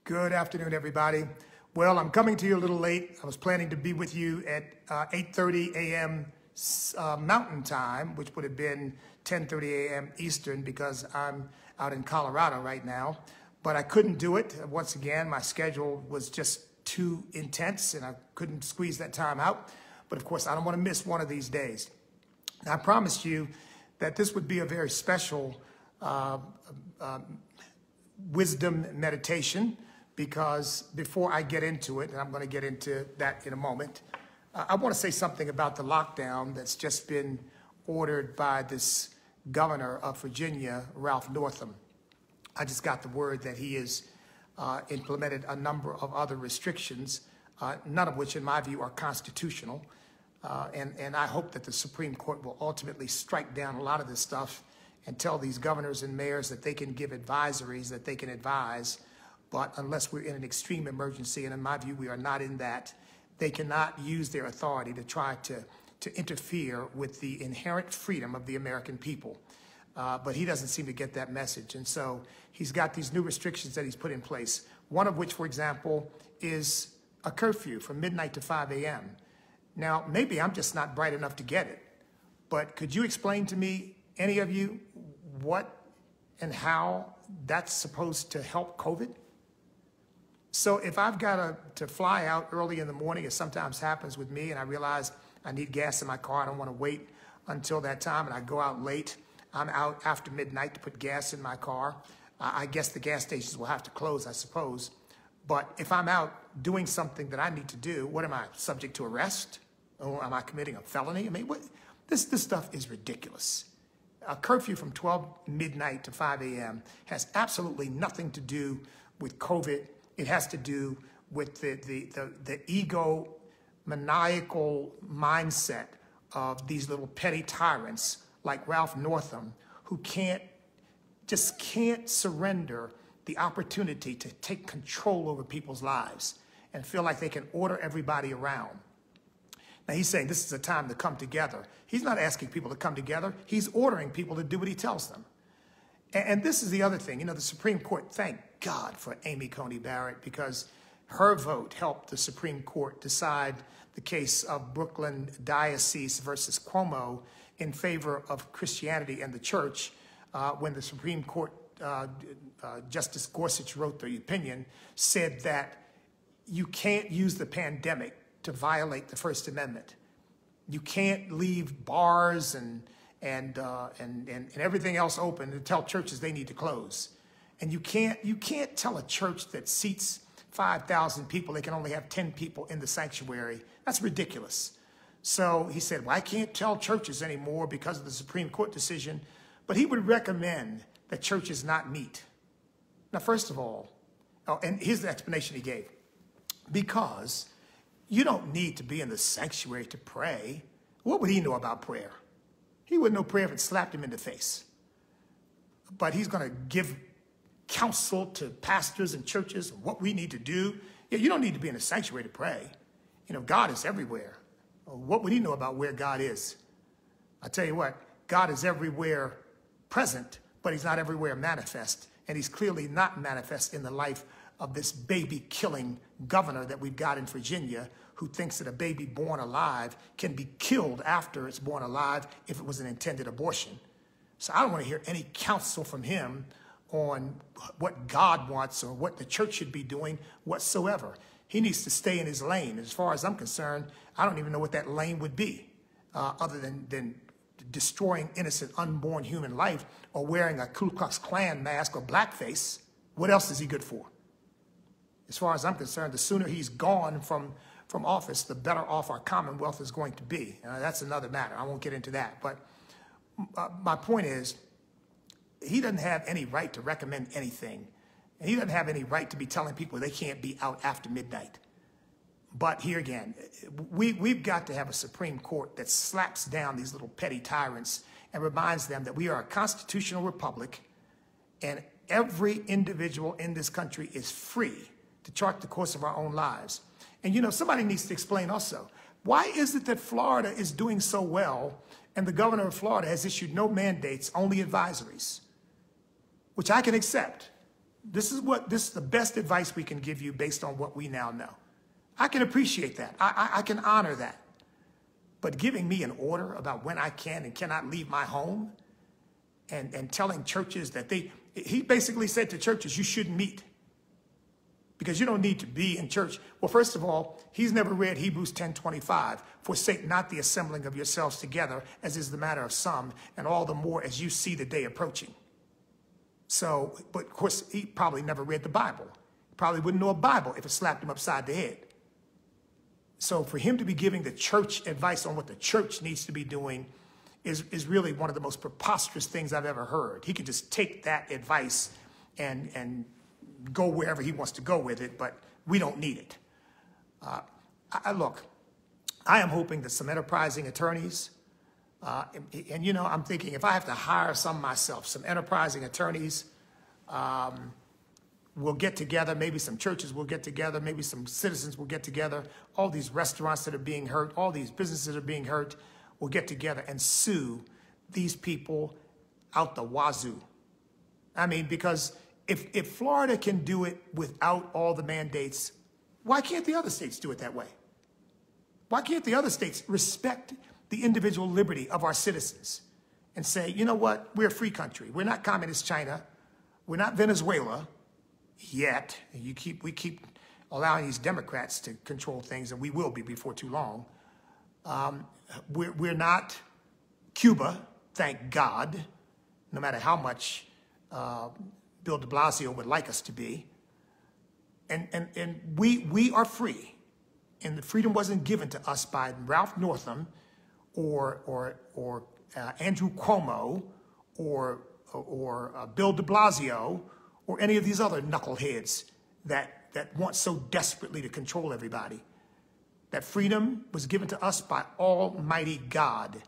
Good afternoon, everybody. Well, I'm coming to you a little late. I was planning to be with you at 8:30 a.m. Mountain Time, which would have been 10:30 a.m. Eastern, because I'm out in Colorado right now. But I couldn't do it. Once again, my schedule was just too intense, and I couldn't squeeze that time out. But of course, I don't want to miss one of these days. I promised you that this would be a very special wisdom meditation, because before I get into it, and I'm going to get into that in a moment, I want to say something about the lockdown that's just been ordered by this governor of Virginia, Ralph Northam. I just got the word that he has implemented a number of other restrictions, none of which, in my view, are constitutional. And I hope that the Supreme Court will ultimately strike down a lot of this stuff and tell these governors and mayors that they can give advisories, that they can advise, but unless we're in an extreme emergency, and in my view, we are not in that, they cannot use their authority to try to interfere with the inherent freedom of the American people. But he doesn't seem to get that message. And so he's got these new restrictions that he's put in place, one of which, for example, is a curfew from midnight to 5 a.m. Now, maybe I'm just not bright enough to get it, but could you explain to me, any of you, what and how that's supposed to help COVID? So if I've got to fly out early in the morning, as sometimes happens with me, and I realize I need gas in my car, I don't want to wait until that time, and I go out late, I'm out after midnight to put gas in my car. I guess the gas stations will have to close, I suppose. But if I'm out doing something that I need to do, what am I, subject to arrest? Or am I committing a felony? I mean, this stuff is ridiculous. A curfew from 12 midnight to 5 a.m. has absolutely nothing to do with COVID. It has to do with the egomaniacal mindset of these little petty tyrants like Ralph Northam, who just can't surrender the opportunity to take control over people's lives and feel like they can order everybody around. Now, he's saying this is a time to come together. He's not asking people to come together. He's ordering people to do what he tells them. And this is the other thing. You know, the Supreme Court, thank God for Amy Coney Barrett, because her vote helped the Supreme Court decide the case of Brooklyn Diocese versus Cuomo in favor of Christianity and the church, when the Supreme Court, Justice Gorsuch wrote the opinion, said that you can't use the pandemic to violate the First Amendment. You can't leave bars and everything else open to tell churches they need to close. And you can't tell a church that seats 5,000 people, they can only have 10 people in the sanctuary. That's ridiculous. So he said, well, I can't tell churches anymore because of the Supreme Court decision, but he would recommend that churches not meet. Now, first of all, and here's the explanation he gave. Because you don't need to be in the sanctuary to pray. What would he know about prayer? He wouldn't know prayer if it slapped him in the face. But he's going to give counsel to pastors and churches on what we need to do. Yeah, you don't need to be in a sanctuary to pray. You know, God is everywhere. What would he know about where God is? I tell you what, God is everywhere present, but he's not everywhere manifest. And he's clearly not manifest in the life of this baby-killing governor that we've got in Virginia, who thinks that a baby born alive can be killed after it's born alive if it was an intended abortion. So I don't want to hear any counsel from him on what God wants or what the church should be doing whatsoever. He needs to stay in his lane. As far as I'm concerned, I don't even know what that lane would be, other than destroying innocent, unborn human life or wearing a Ku Klux Klan mask or blackface. What else is he good for? As far as I'm concerned, the sooner he's gone from office, the better off our Commonwealth is going to be. That's another matter. I won't get into that. But my point is, he doesn't have any right to recommend anything. And he doesn't have any right to be telling people they can't be out after midnight. But here again, we've got to have a Supreme Court that slaps down these little petty tyrants and reminds them that we are a constitutional republic, and every individual in this country is free to chart the course of our own lives. And you know, somebody needs to explain also, why is it that Florida is doing so well and the governor of Florida has issued no mandates, only advisories, which I can accept. This is the best advice we can give you based on what we now know. I can appreciate that. I can honor that. But giving me an order about when I can and cannot leave my home and telling churches that he basically said to churches, you shouldn't meet because you don't need to be in church. Well, first of all, he's never read Hebrews 10:25. Forsake not the assembling of yourselves together, as is the matter of some, and all the more as you see the day approaching. So, but of course, he probably never read the Bible. He probably wouldn't know a Bible if it slapped him upside the head. So for him to be giving the church advice on what the church needs to be doing is really one of the most preposterous things I've ever heard. He could just take that advice and go wherever he wants to go with it, but we don't need it. Look, I am hoping that some enterprising attorneys, and you know, I'm thinking if I have to hire some myself, some enterprising attorneys will get together, maybe some churches will get together, maybe some citizens will get together, all these restaurants that are being hurt, all these businesses that are being hurt will get together and sue these people out the wazoo. I mean, because if Florida can do it without all the mandates, why can't the other states do it that way? Why can't the other states respect the individual liberty of our citizens and say, you know what, we're a free country. We're not communist China. We're not Venezuela yet. We keep allowing these Democrats to control things, and we will be before too long. We're not Cuba, thank God, no matter how much Bill de Blasio would like us to be. And we are free. And the freedom wasn't given to us by Ralph Northam or Andrew Cuomo or Bill de Blasio or any of these other knuckleheads that want so desperately to control everybody. That freedom was given to us by Almighty God.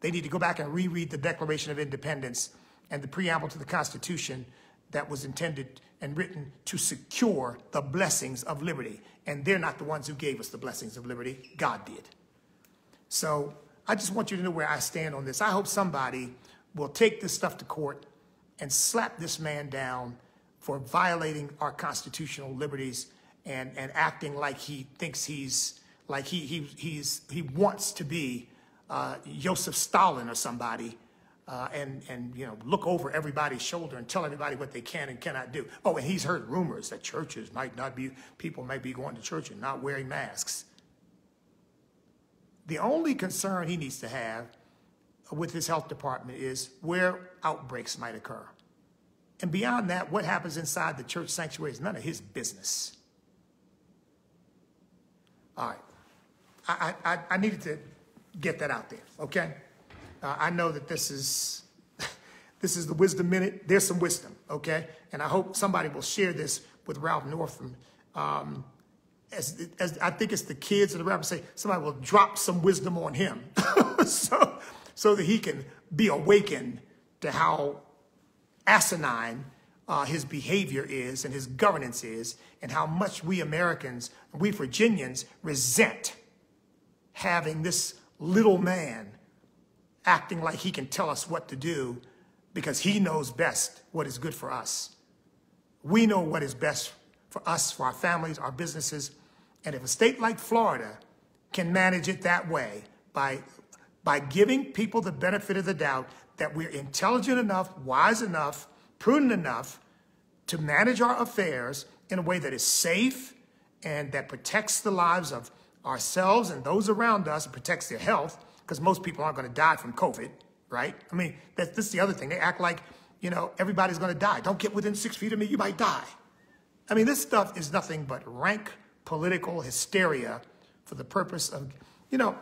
They need to go back and reread the Declaration of Independence and the preamble to the Constitution that was intended and written to secure the blessings of liberty. And they're not the ones who gave us the blessings of liberty. God did. So I just want you to know where I stand on this. I hope somebody will take this stuff to court and slap this man down for violating our constitutional liberties and acting like he thinks he wants to be Joseph Stalin or somebody. And you know, look over everybody's shoulder and tell everybody what they can and cannot do. Oh, and he's heard rumors that churches people might be going to church and not wearing masks. The only concern he needs to have with his health department is where outbreaks might occur. And beyond that, what happens inside the church sanctuary is none of his business. All right. I needed to get that out there, okay? I know that this is the Wisdom Minute. There's some wisdom, okay? And I hope somebody will share this with Ralph Northam. As I think it's the kids of the rapper say, somebody will drop some wisdom on him so that he can be awakened to how asinine his behavior is and his governance is, and how much we Americans, we Virginians, resent having this little man acting like he can tell us what to do because he knows best what is good for us. We know what is best for us, for our families, our businesses. And if a state like Florida can manage it that way by giving people the benefit of the doubt that we're intelligent enough, wise enough, prudent enough to manage our affairs in a way that is safe and that protects the lives of ourselves and those around us and protects their health, because most people aren't going to die from COVID, right? I mean, that's the other thing. They act like, you know, everybody's going to die. Don't get within 6 feet of me, you might die. I mean, this stuff is nothing but rank political hysteria for the purpose of, you know,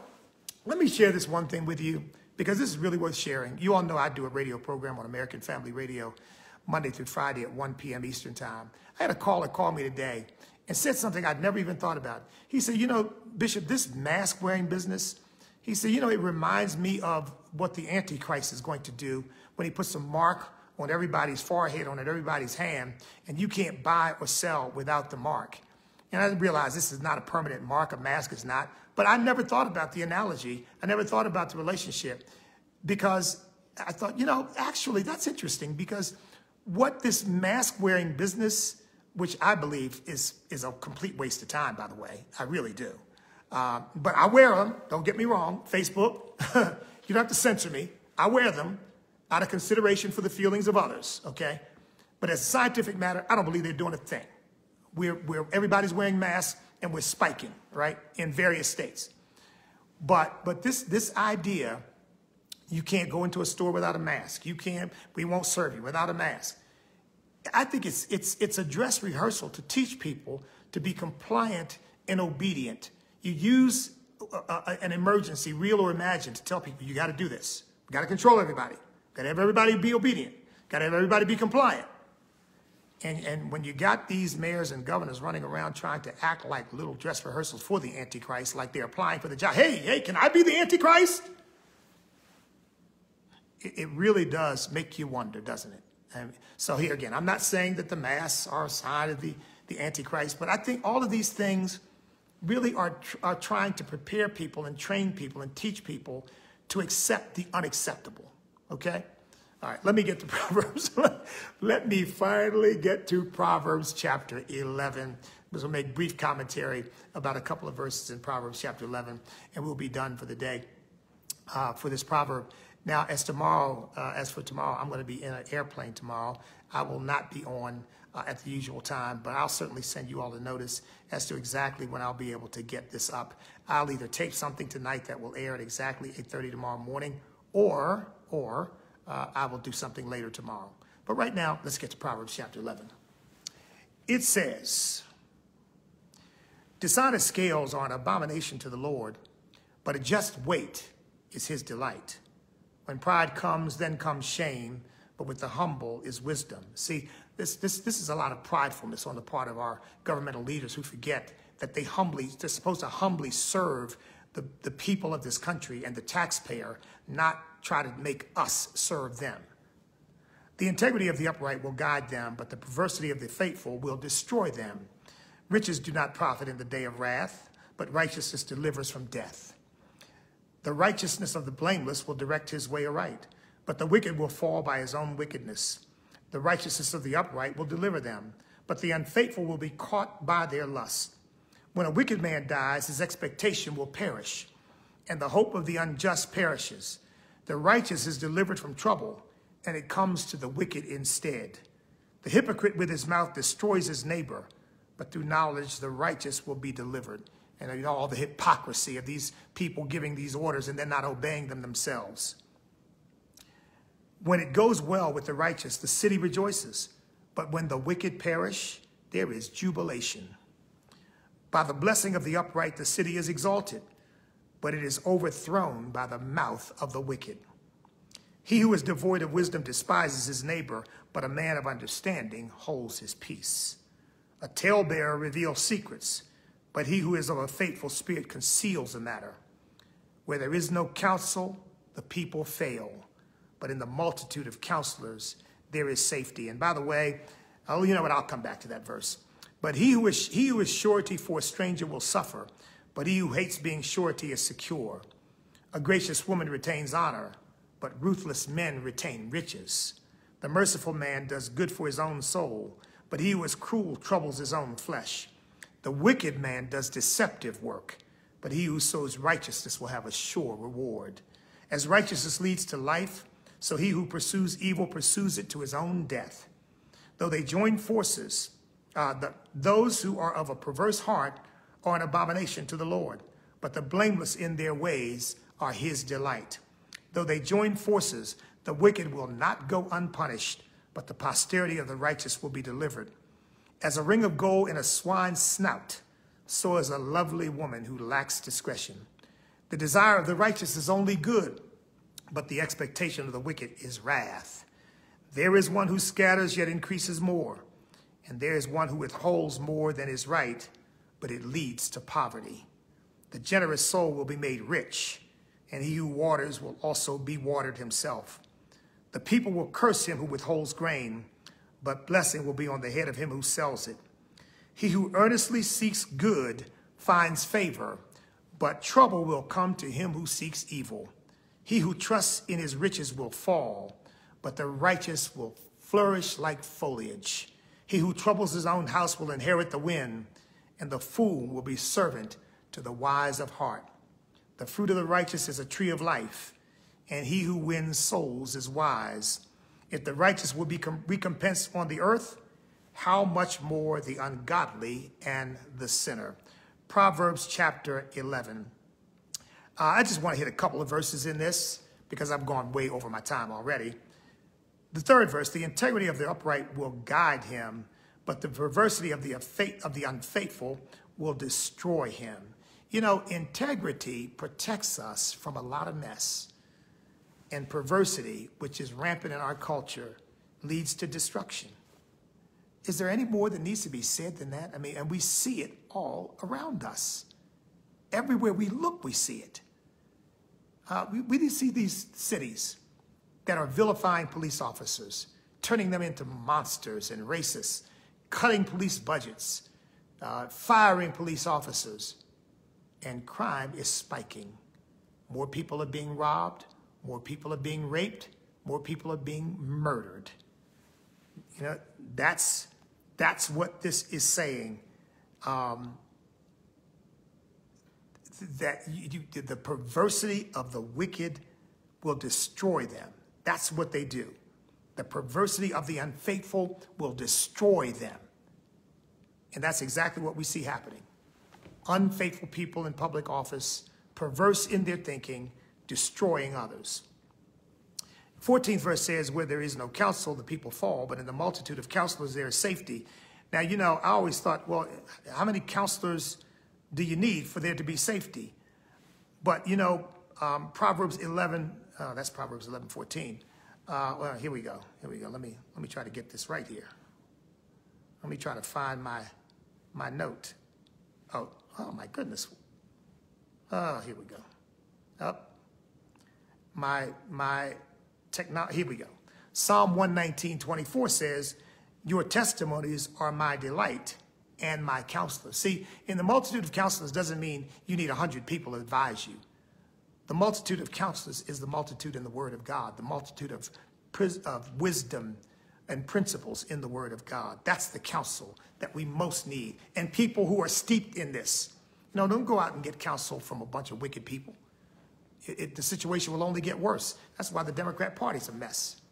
let me share this one thing with you, because this is really worth sharing. You all know I do a radio program on American Family Radio Monday through Friday at 1 p.m. Eastern Time. I had a caller call me today and said something I'd never even thought about. He said, you know, Bishop, this mask wearing business, he said, you know, it reminds me of what the Antichrist is going to do when he puts a mark on everybody's forehead, on everybody's hand, and you can't buy or sell without the mark. And I realized this is not a permanent mark, a mask is not, but I never thought about the analogy. I never thought about the relationship, because I thought, you know, actually that's interesting, because what this mask wearing business, which I believe is a complete waste of time, by the way. I really do. But I wear them. Don't get me wrong. Facebook, you don't have to censor me. I wear them out of consideration for the feelings of others, okay? But as a scientific matter, I don't believe they're doing a thing. Everybody's wearing masks and we're spiking, right, in various states. But this idea, you can't go into a store without a mask. We won't serve you without a mask. I think it's a dress rehearsal to teach people to be compliant and obedient. You use an emergency, real or imagined, to tell people you got to do this. We got to control everybody. Got to have everybody be obedient. Got to have everybody be compliant. And when you got these mayors and governors running around trying to act like little dress rehearsals for the Antichrist, like they're applying for the job. Hey, can I be the Antichrist? It really does make you wonder, doesn't it? So here again, I'm not saying that the masks are a sign of the Antichrist, but I think all of these things really are trying to prepare people and train people and teach people to accept the unacceptable, okay? All right, let me get to Proverbs. Let me finally get to Proverbs chapter 11. We'll make brief commentary about a couple of verses in Proverbs chapter 11, and we'll be done for the day for this proverb. Now, as for tomorrow, I'm going to be in an airplane tomorrow. I will not be on at the usual time, but I'll certainly send you all a notice as to exactly when I'll be able to get this up. I'll either tape something tonight that will air at exactly 8:30 tomorrow morning, or I will do something later tomorrow. But right now, let's get to Proverbs chapter 11. It says, dishonest scales are an abomination to the Lord, but a just weight is his delight. When pride comes, then comes shame, but with the humble is wisdom. See, this is a lot of pridefulness on the part of our governmental leaders who forget that they're supposed to humbly serve the people of this country and the taxpayer, not try to make us serve them. The integrity of the upright will guide them, but the perversity of the faithful will destroy them. Riches do not profit in the day of wrath, but righteousness delivers from death. The righteousness of the blameless will direct his way aright, but the wicked will fall by his own wickedness. The righteousness of the upright will deliver them, but the unfaithful will be caught by their lust. When a wicked man dies, his expectation will perish, and the hope of the unjust perishes. The righteous is delivered from trouble, and it comes to the wicked instead. The hypocrite with his mouth destroys his neighbor, but through knowledge the righteous will be delivered. And you know, all the hypocrisy of these people giving these orders and then not obeying them themselves. When it goes well with the righteous, the city rejoices. But when the wicked perish, there is jubilation. By the blessing of the upright, the city is exalted, but it is overthrown by the mouth of the wicked. He who is devoid of wisdom despises his neighbor, but a man of understanding holds his peace. A talebearer reveals secrets, but he who is of a faithful spirit conceals a matter. Where there is no counsel, the people fail, but in the multitude of counselors, there is safety. And by the way, you know what, I'll come back to that verse. But he who is surety for a stranger will suffer, but he who hates being surety is secure. A gracious woman retains honor, but ruthless men retain riches. The merciful man does good for his own soul, but he who is cruel troubles his own flesh. The wicked man does deceptive work, but he who sows righteousness will have a sure reward. As righteousness leads to life, so he who pursues evil pursues it to his own death. Though they join forces, those who are of a perverse heart are an abomination to the Lord, but the blameless in their ways are his delight. Though they join forces, the wicked will not go unpunished, but the posterity of the righteous will be delivered. As a ring of gold in a swine's snout, so is a lovely woman who lacks discretion. The desire of the righteous is only good, but the expectation of the wicked is wrath. There is one who scatters yet increases more, and there is one who withholds more than is right, but it leads to poverty. The generous soul will be made rich, and he who waters will also be watered himself. The people will curse him who withholds grain, but blessing will be on the head of him who sells it. He who earnestly seeks good finds favor, but trouble will come to him who seeks evil. He who trusts in his riches will fall, but the righteous will flourish like foliage. He who troubles his own house will inherit the wind, and the fool will be servant to the wise of heart. The fruit of the righteous is a tree of life, and he who wins souls is wise. If the righteous will be recompensed on the earth, how much more the ungodly and the sinner? Proverbs chapter 11. I just want to hit a couple of verses in this because I've gone way over my time already. The third verse, the integrity of the upright will guide him, but the perversity of the unfaithful will destroy him. You know, integrity protects us from a lot of mess. And perversity, which is rampant in our culture, leads to destruction. Is there any more that needs to be said than that? I mean, and we see it all around us. Everywhere we look, we see it. We see these cities that are vilifying police officers, turning them into monsters and racists, cutting police budgets, firing police officers, and crime is spiking. More people are being robbed, more people are being raped, more people are being murdered. You know, that's what this is saying. That the perversity of the wicked will destroy them. That's what they do. The perversity of the unfaithful will destroy them. And that's exactly what we see happening. Unfaithful people in public office, perverse in their thinking, destroying others. 14th verse says, where there is no counsel, the people fall, but in the multitude of counselors there is safety. Now, you know, I always thought, well, how many counselors do you need for there to be safety? But, you know, Proverbs 11, that's Proverbs 11:14. Well, here we go. Here we go. Let me try to get this right here. Let me try to find my note. Oh my goodness. Here we go. Up. Here we go. Psalm 119:24 says, your testimonies are my delight and my counselors. See, in the multitude of counselors doesn't mean you need 100 people to advise you. The multitude of counselors is the multitude in the word of God, the multitude of wisdom and principles in the word of God. That's the counsel that we most need. And people who are steeped in this. You know, don't go out and get counsel from a bunch of wicked people. The situation will only get worse. That's why the Democrat Party's a mess.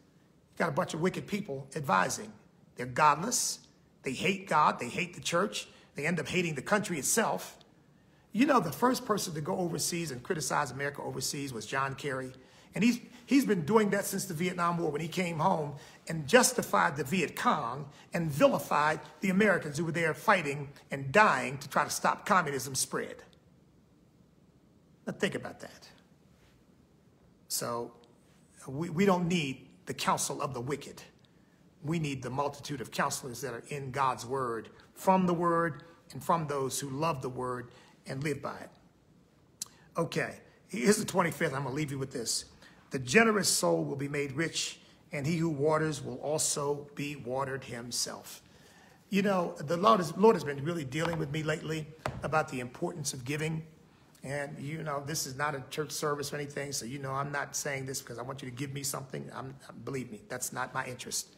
You got a bunch of wicked people advising. They're godless. They hate God. They hate the church. They end up hating the country itself. You know, the first person to go overseas and criticize America overseas was John Kerry. And he's been doing that since the Vietnam War when he came home and justified the Viet Cong and vilified the Americans who were there fighting and dying to try to stop communism spread. Now think about that. So we don't need the counsel of the wicked. We need the multitude of counselors that are in God's word, from the word and from those who love the word and live by it. Okay, here's the 25th. I'm going to leave you with this. The generous soul will be made rich, and he who waters will also be watered himself. You know, the Lord has been really dealing with me lately about the importance of giving. And, you know, this is not a church service or anything, so, you know, I'm not saying this because I want you to give me something. Believe me, that's not my interest.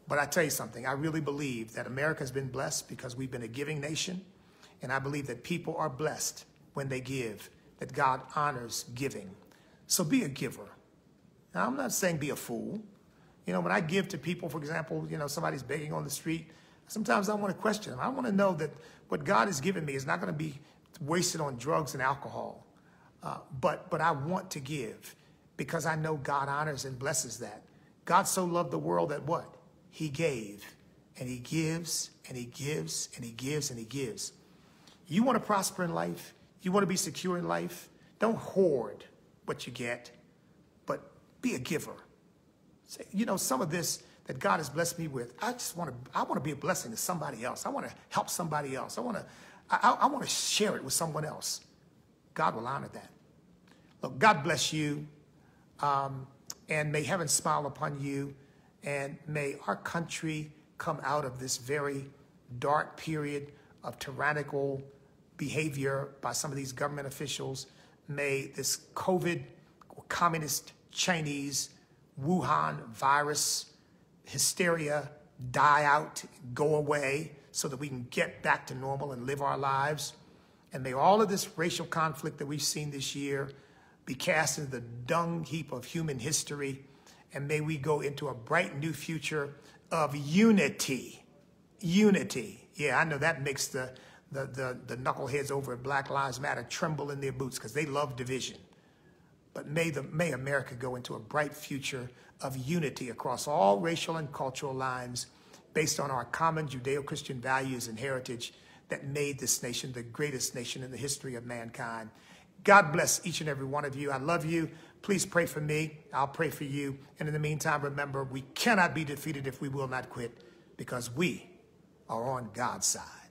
But I tell you something, I really believe that America has been blessed because we've been a giving nation. And I believe that people are blessed when they give, that God honors giving. So be a giver. Now, I'm not saying be a fool. You know, when I give to people, for example, you know, somebody's begging on the street, sometimes I want to question them. I want to know that what God has given me is not going to be wasted on drugs and alcohol. But I want to give because I know God honors and blesses that. God so loved the world that what? He gave, and he gives, and he gives, and he gives, and he gives. You want to prosper in life? You want to be secure in life? Don't hoard what you get, but be a giver. You know, some of this that God has blessed me with, I want to be a blessing to somebody else. I want to help somebody else. I want to share it with someone else. God will honor that. Look, God bless you, and may heaven smile upon you. And may our country come out of this very dark period of tyrannical behavior by some of these government officials. May this COVID or communist Chinese Wuhan virus hysteria die out, go away, so that we can get back to normal and live our lives. And may all of this racial conflict that we've seen this year be cast into the dung heap of human history. And may we go into a bright new future of unity. Unity. Yeah, I know that makes the knuckleheads over at Black Lives Matter tremble in their boots because they love division. But may America go into a bright future of unity across all racial and cultural lines based on our common Judeo-Christian values and heritage that made this nation the greatest nation in the history of mankind. God bless each and every one of you. I love you. Please pray for me. I'll pray for you. And in the meantime, remember, we cannot be defeated if we will not quit, because we are on God's side.